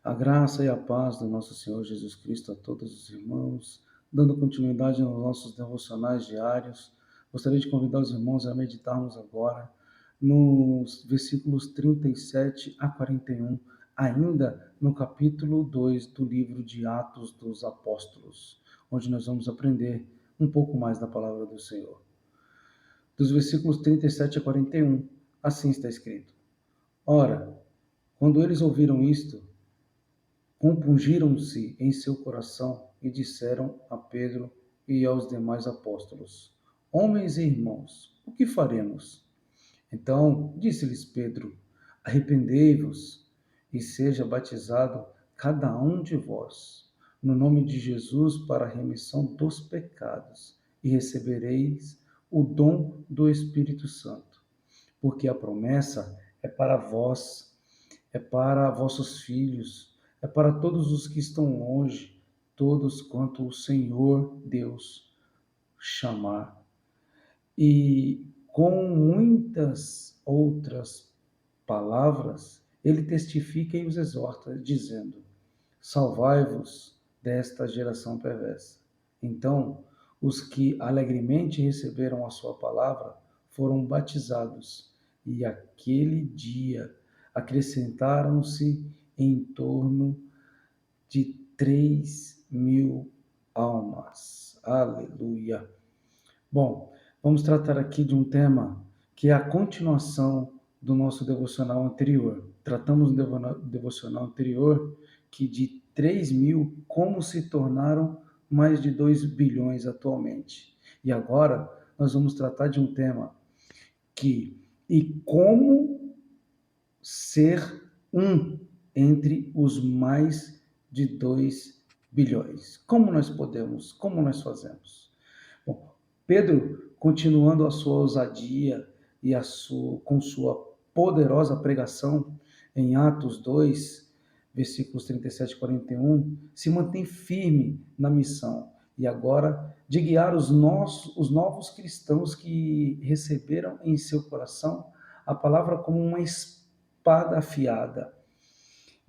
A graça e a paz do nosso Senhor Jesus Cristo a todos os irmãos, dando continuidade aos nossos devocionais diários. Gostaria de convidar os irmãos a meditarmos agora nos versículos 37 a 41, ainda no capítulo 2 do livro de Atos dos Apóstolos, onde nós vamos aprender um pouco mais da palavra do Senhor. Dos versículos 37 a 41, assim está escrito: Ora, quando eles ouviram isto, compungiram-se em seu coração e disseram a Pedro e aos demais apóstolos: Homens e irmãos, o que faremos? Então disse-lhes Pedro: Arrependei-vos e seja batizado cada um de vós no nome de Jesus para a remissão dos pecados, e recebereis o dom do Espírito Santo, porque a promessa é para vós, é para vossos filhos, é para todos os que estão longe, todos quanto o Senhor Deus chamar. E com muitas outras palavras, ele testifica e os exorta, dizendo: Salvai-vos desta geração perversa. Então, os que alegremente receberam a sua palavra foram batizados, e aquele dia acrescentaram-se em torno de 3.000 almas. Aleluia! Bom, vamos tratar aqui de um tema que é a continuação do nosso devocional anterior. Tratamos no devocional anterior que de 3.000, como se tornaram mais de 2 bilhões atualmente. E agora nós vamos tratar de um tema e como ser um entre os mais de 2 bilhões. Como nós podemos, como nós fazemos? Bom, Pedro, continuando a sua ousadia e com sua poderosa pregação em Atos 2, versículos 37 e 41, se mantém firme na missão e agora de guiar os novos cristãos que receberam em seu coração a palavra como uma espada afiada,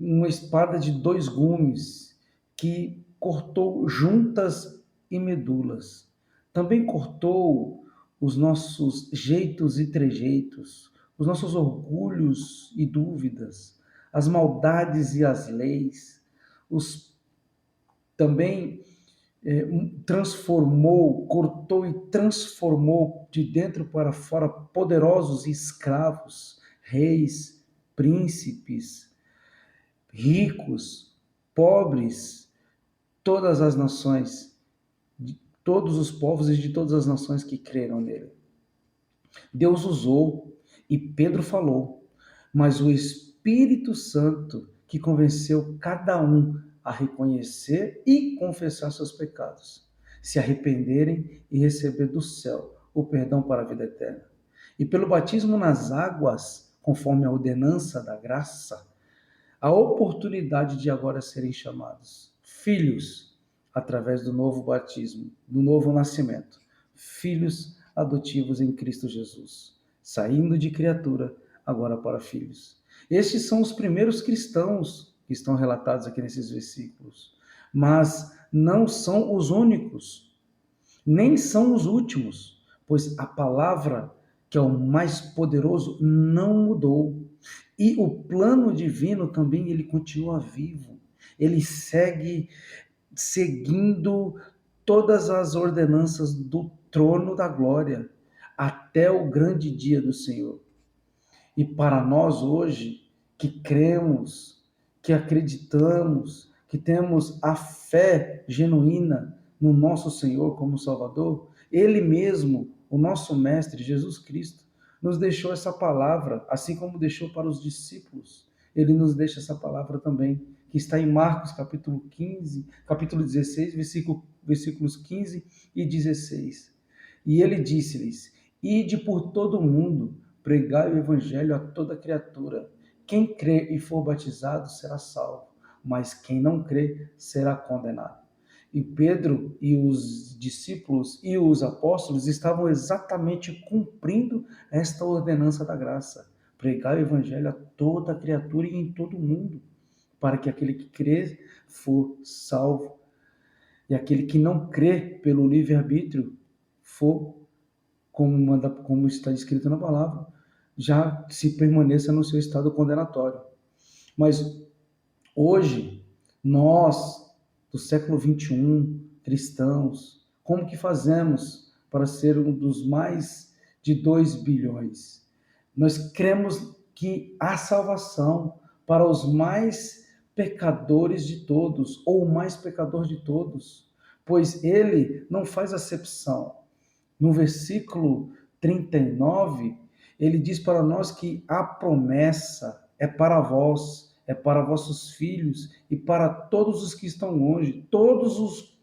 uma espada de 2 gumes que cortou juntas e medulas. Também cortou os nossos jeitos e trejeitos, os nossos orgulhos e dúvidas, as maldades e as leis. Também cortou e transformou de dentro para fora poderosos e escravos, reis, príncipes, ricos, pobres, todas as nações, de todos os povos e de todas as nações que creram nele. Deus usou e Pedro falou, mas o Espírito Santo que convenceu cada um a reconhecer e confessar seus pecados, se arrependerem e receber do céu o perdão para a vida eterna. E pelo batismo nas águas, conforme a ordenança da graça, a oportunidade de agora serem chamados filhos através do novo batismo, do novo nascimento, filhos adotivos em Cristo Jesus, saindo de criatura agora para filhos. Estes são os primeiros cristãos que estão relatados aqui nesses versículos, mas não são os únicos, nem são os últimos, pois a palavra, que é o mais poderoso, não mudou. E o plano divino também, ele continua vivo. Ele segue seguindo todas as ordenanças do trono da glória até o grande dia do Senhor. E para nós hoje, que cremos, que acreditamos, que temos a fé genuína no nosso Senhor como Salvador, Ele mesmo, o nosso Mestre, Jesus Cristo, nos deixou essa palavra, assim como deixou para os discípulos. Ele nos deixa essa palavra também, que está em Marcos capítulo 15, capítulo 16, versículos 15 e 16. E ele disse-lhes: Ide por todo o mundo, pregai o evangelho a toda criatura. Quem crê e for batizado será salvo, mas quem não crê será condenado. E Pedro e os discípulos e os apóstolos estavam exatamente cumprindo esta ordenança da graça. Pregai o evangelho a toda criatura e em todo o mundo. para que aquele que crê for salvo e aquele que não crê pelo livre-arbítrio for, como está escrito na palavra, já se permaneça no seu estado condenatório. Mas hoje, nós, do século XXI, cristãos, como que fazemos para ser um dos mais de 2 bilhões? Nós cremos que há salvação para os mais pecadores de todos, ou o mais pecador de todos, pois ele não faz acepção. No versículo 39, ele diz para nós que a promessa é para vós, é para vossos filhos e para todos os que estão longe, todos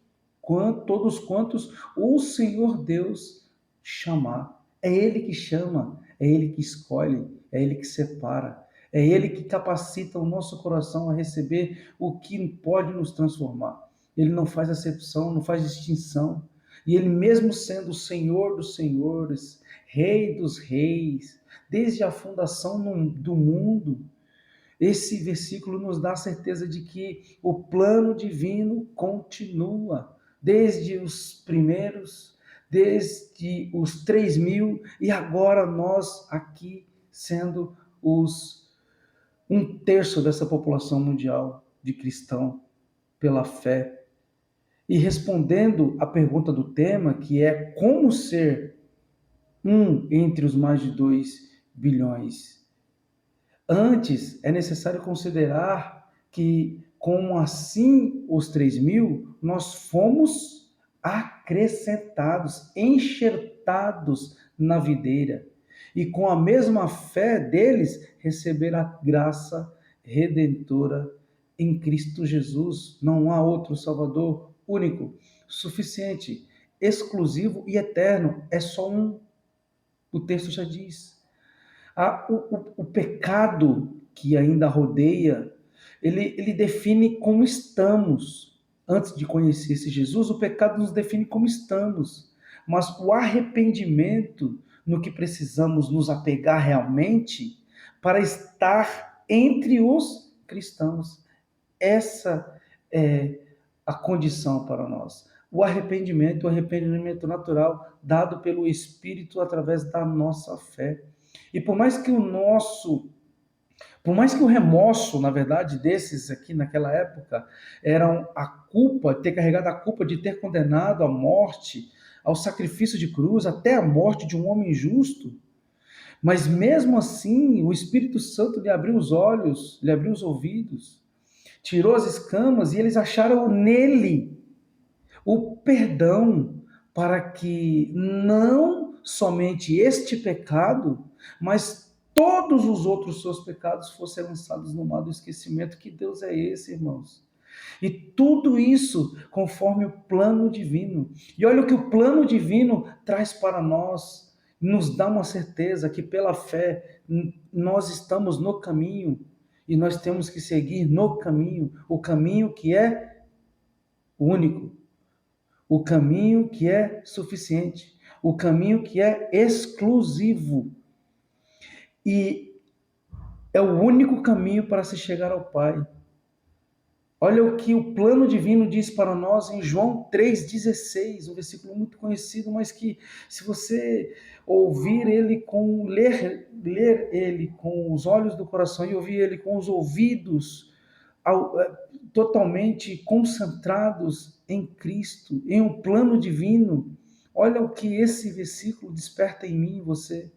quantos o Senhor Deus chamar. É Ele que chama, é Ele que escolhe, é Ele que separa, é Ele que capacita o nosso coração a receber o que pode nos transformar. Ele não faz acepção, não faz distinção. E Ele mesmo sendo o Senhor dos senhores, Rei dos reis, desde a fundação do mundo, esse versículo nos dá a certeza de que o plano divino continua, desde os primeiros, desde os 3.000, e agora nós aqui sendo um terço dessa população mundial de cristão pela fé. E respondendo à pergunta do tema, que é como ser um entre os mais de 2 bilhões. Antes, é necessário considerar que, como assim os 3.000, nós fomos acrescentados, enxertados na videira. E com a mesma fé deles, receber a graça redentora em Cristo Jesus. Não há outro Salvador único, suficiente, exclusivo e eterno. É só um. O texto já diz. O pecado que ainda rodeia, ele define como estamos. Antes de conhecer esse Jesus, o pecado nos define como estamos. Mas o arrependimento, no que precisamos nos apegar realmente, para estar entre os cristãos. Essa é a condição para nós. O arrependimento natural, dado pelo Espírito através da nossa fé. E por mais que o remorso, na verdade, desses aqui naquela época, eram a culpa, ter carregado a culpa de ter condenado à morte, ao sacrifício de cruz, até a morte de um homem justo, mas mesmo assim, o Espírito Santo lhe abriu os olhos, lhe abriu os ouvidos, tirou as escamas e eles acharam nele o perdão para que não somente este pecado, mas todos os outros seus pecados fossem lançados no mar do esquecimento. Que Deus é esse, irmãos? E tudo isso conforme o plano divino. E olha o que o plano divino traz para nós, nos dá uma certeza que pela fé nós estamos no caminho e nós temos que seguir no caminho, o caminho que é único, o caminho que é suficiente, o caminho que é exclusivo. E é o único caminho para se chegar ao Pai. Olha o que o plano divino diz para nós em João 3,16, um versículo muito conhecido, mas que se você ouvir ele ler ele com os olhos do coração e ouvir ele com os ouvidos totalmente concentrados em Cristo, em um plano divino, olha o que esse versículo desperta em mim e você.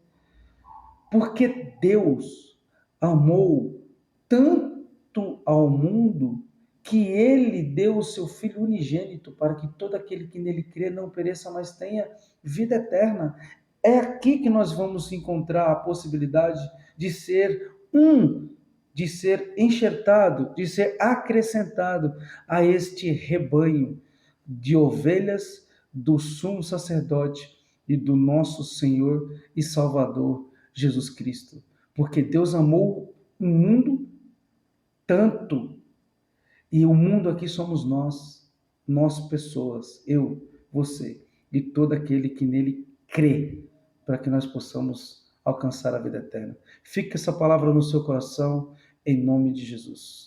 Porque Deus amou tanto ao mundo que ele deu o seu Filho unigênito para que todo aquele que nele crê não pereça, mas tenha vida eterna. É aqui que nós vamos encontrar a possibilidade de ser de ser enxertado, de ser acrescentado a este rebanho de ovelhas do sumo sacerdote e do nosso Senhor e Salvador Jesus Cristo. Porque Deus amou o mundo tanto, e o mundo aqui somos nós pessoas, eu, você e todo aquele que nele crê, para que nós possamos alcançar a vida eterna. Fica essa palavra no seu coração, em nome de Jesus.